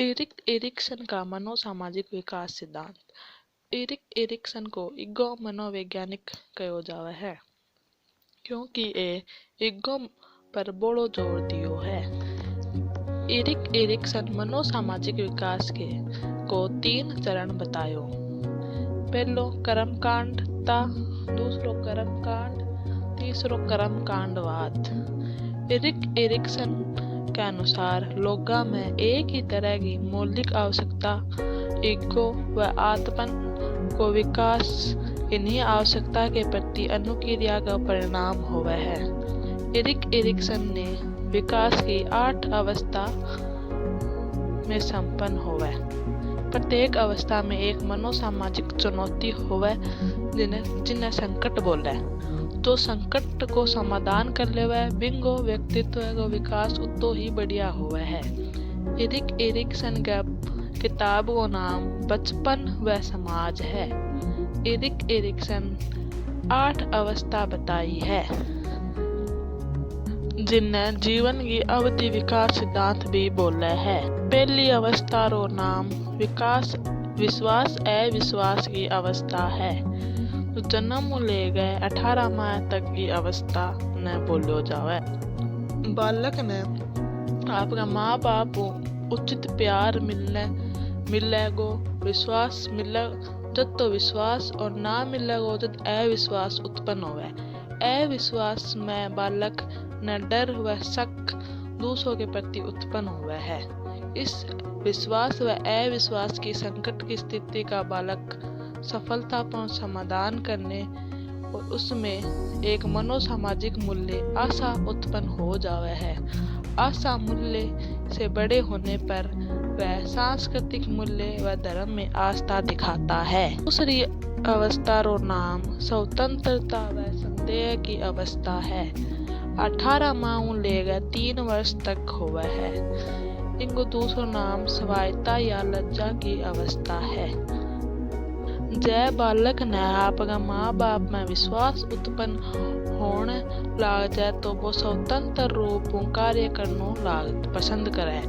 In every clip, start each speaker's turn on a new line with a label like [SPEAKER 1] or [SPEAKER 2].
[SPEAKER 1] Erik Erikson का मनोसामाजिक विकास सिद्धांत। Erik Erikson को इगो मनोवैज्ञानिक कहो जावे है क्योंकि ए इगो पर बड़ो जोर दियो है। एरिक एरिक्सन मनोसामाजिक विकास के को 3 चरण बतायो। पहलो कर्मकांड ता, दूसरो कर्मकांड, तीसरो कर्मकांडवाद। एरिक एरिक्सन के अनुसार लोगों में एक ही तरह की मौलिक आवश्यकता ईगो व आत्मन को विकास इन्हीं आवश्यकता के प्रति अनुक्रिया का परिणाम हुआ है। एरिक एरिक्सन ने विकास की 8 अवस्था में संपन्न हुआ। प्रत्येक अवस्था में एक मनोसामाजिक चुनौती हुआ जिन्हें संकट बोले। जो संकट को समाधान कर ले बिंगो व्यक्तित्व का विकास उतो ही बढ़िया हुआ है। एरिक एरिक्सन का किताब का नाम बचपन व समाज है। एरिक एरिक्सन 8 अवस्था बताई है जिन्हें जीवन की अवधि विकास सिद्धांत भी बोला है। पहली अवस्था रो नाम विकास विश्वास अविश्वास की अवस्था है। जन्म ले गए 18 माह तक की अवस्था ने बोलो जावे। बालक ने आपका माँ बाप उचित प्यार मिलेगो, विश्वास मिले जब तो विश्वास और ना मिलेगो जब अविश्वास उत्पन्न होवे। अविश्वास में बालक न डर व शक दूसरों के प्रति उत्पन्न हुआ है। इस विश्वास व अविश्वास की संकट की स्थिति का बालक सफलतापूर्ण समाधान करने और उसमें एक मनोसामाजिक मूल्य आशा उत्पन्न हो जावे है। आशा मूल्य से बड़े होने पर वह सांस्कृतिक मूल्य व धर्म में आस्था दिखाता है। दूसरी अवस्था रो नाम स्वतंत्रता व संदेह की अवस्था है। 18 माह लेगा 3 वर्ष तक हुआ है। इनको दूसरा नाम स्वायत्ता या लज्जा की अवस्था है। जय बालक ने आपका माँ बाप में विश्वास उत्पन्न होने लाग जाए तो वो स्वतंत्र रूप कार्य करनो लाग पसंद करे,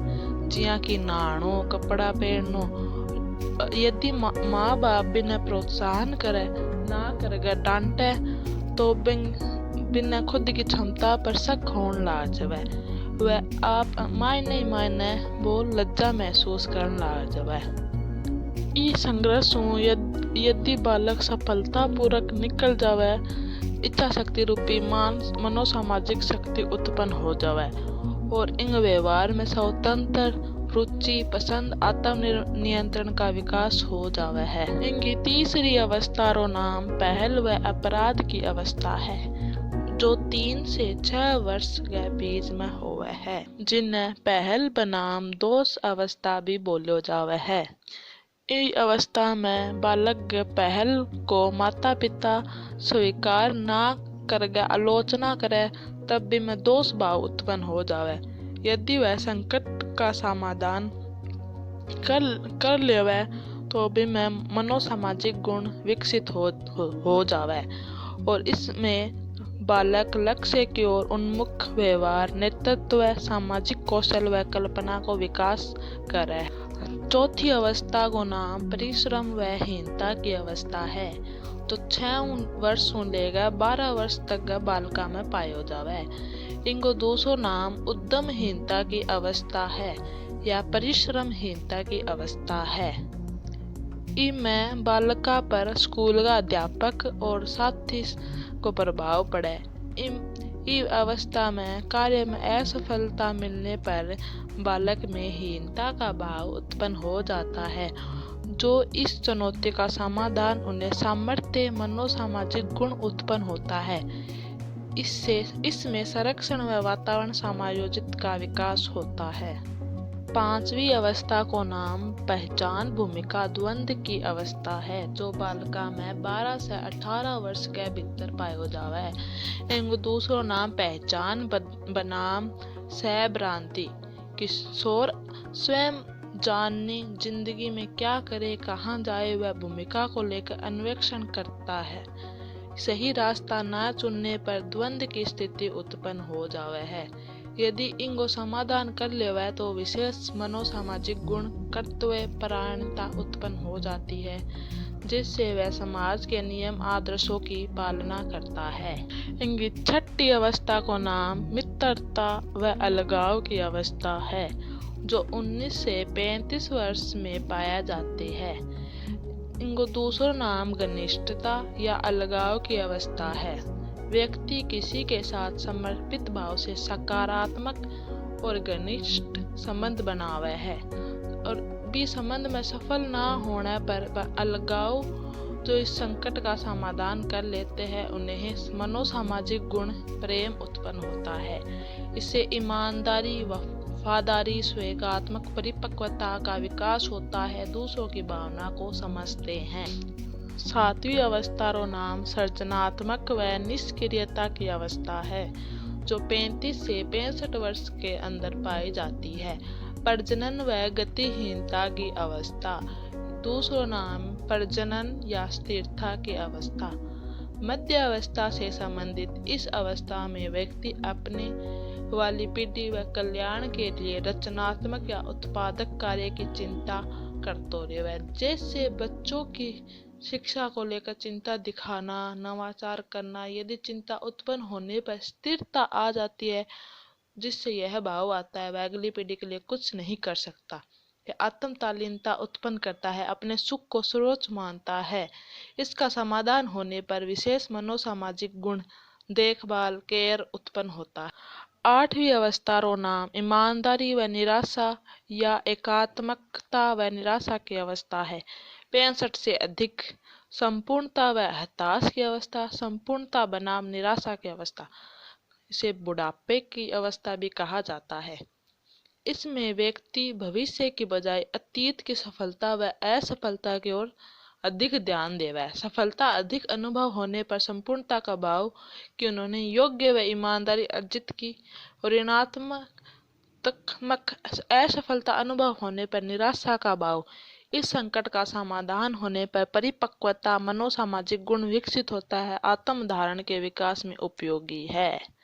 [SPEAKER 1] जिया कि नहानो कपड़ा पहनो। यदि माँ बाप बिना प्रोत्साहन करे ना करेगा डांटे तो बिना खुद की क्षमता पर शक होने लाग जावे। वह आप मायने वो लज्जा महसूस करने लाग जावे। ई संघर्ष यदि बालक सफलता पूर्वक निकल जावे इच्छा शक्ति रूपी मनोसामाजिक शक्ति उत्पन्न हो जावे और इन व्यवहार में स्वतंत्र रुचि पसंद आत्म नियंत्रण का विकास हो जावे है। इनकी तीसरी अवस्था रो नाम पहल व अपराध की अवस्था है जो 3 से 6 वर्ष के बीच में हुआ है, जिन्हें पहल बनाम दोष अवस्था भी बोलो जावे है। इस अवस्था में बालक पहल को माता पिता स्वीकार ना करके आलोचना करे तब भी में दोष भाव उत्पन्न हो जावे। यदि वह संकट का समाधान कर लेवे तो भी में मनोसामाजिक गुण विकसित हो जावे और इसमें बालक लक्ष्य की ओर उन्मुख व्यवहार नेतृत्व सामाजिक कौशल व कल्पना को विकास करे। चौथी अवस्था को नाम परिश्रम व हीनता की अवस्था है तो 6 वर्ष लेगा 12 वर्ष तक बालका में पायो जावे। इनको दूसरो नाम उद्यमहीनता की अवस्था है या परिश्रमहीनता की अवस्था है। इनमें बालका पर स्कूल का अध्यापक और साथी को प्रभाव पड़े। इस अवस्था में कार्य में असफलता मिलने पर बालक में हीनता का भाव उत्पन्न हो जाता है जो इस चुनौती का समाधान उन्हें सामर्थ्य मनोसामाजिक गुण उत्पन्न होता है। इसमें संरक्षण व वातावरण समायोजित का विकास होता है। 5वीं अवस्था को नाम पहचान भूमिका द्वंद्व की अवस्था है जो बालिका में 12 से 18 वर्ष के भीतर पायो जावे है। इनको दूसरो नाम पहचान बनाम सहभ्रांति। किशोर स्वयं जानने जिंदगी में क्या करे कहाँ जाए वह भूमिका को लेकर अन्वेषण करता है। सही रास्ता न चुनने पर द्वंद्व की स्थिति उत्पन्न हो जावे है। यदि इनको समाधान कर लेवे तो विशेष मनोसामाजिक गुण कर्तव्य परायणता उत्पन्न हो जाती है, जिससे वह समाज के नियम आदर्शों की पालना करता है। इनकी छठी अवस्था को नाम मित्रता व अलगाव की अवस्था है, जो 19 से 35 वर्ष में पाया जाते हैं। इनको दूसरा नाम घनिष्ठता या अलगाव की अवस्था है। व्यक्ति किसी के साथ समर्पित भाव से सकारात्मक और घनिष्ठ संबंध बनावे है, और भी संबंध में सफल ना होने पर वह अलगाव जो इस संकट का समाधान कर लेते हैं, उन्हें मनोसामाजिक गुण प्रेम उत्पन्न होता है। इससे ईमानदारी, वफादारी, स्वेगात्मक परिपक्वता का विकास होता है, दूसरों की भावना को समझते हैं। सातवीं अवस्था रो नाम सृजनात्मक व निष्क्रियता की अवस्था है, जो 35 से 65 वर्ष के अंदर पाई जाती है। प्रजनन व गतिहीनता की अवस्था, दूसरा नाम प्रजनन या स्थिरता की अवस्था। मध्य अवस्था से संबंधित इस अवस्था में व्यक्ति अपने वाली पीढ़ी व कल्याण के लिए रचनात्मक या उत्पादक कार्य की चिंता करते रहे, जैसे बच्चों की शिक्षा को लेकर चिंता दिखाना, नवाचार करना। यदि चिंता उत्पन्न होने पर स्थिरता आ जाती है, जिससे यह भाव आता है वह अगली पीढ़ी के लिए कुछ नहीं कर सकता। यह आत्मतालीनता उत्पन्न करता है, अपने सुख को सर्वोच्च मानता है। इसका समाधान होने पर विशेष मनोसामाजिक गुण देखभाल केयर उत्पन्न होता है। आठवीं अवस्था रो नाम ईमानदारी व निराशा या एकात्मकता व निराशा की अवस्था है। 65 से अधिक संपूर्णता व हताश की अवस्था। संपूर्णता बनाम निराशा की अवस्था, इसे बुढ़ापे की अवस्था भी कहा जाता है। इसमें व्यक्ति भविष्य की बजाय अतीत की सफलता व असफलता की ओर अधिक ध्यान देवे। सफलता अधिक अनुभव होने पर संपूर्णता का भाव कि उन्होंने योग्य व ईमानदारी अर्जित की, और ऋणात्मक असफलता अनुभव होने पर निराशा का भाव। इस संकट का समाधान होने पर परिपक्वता मनोसामाजिक गुण विकसित होता है, आत्म धारण के विकास में उपयोगी है।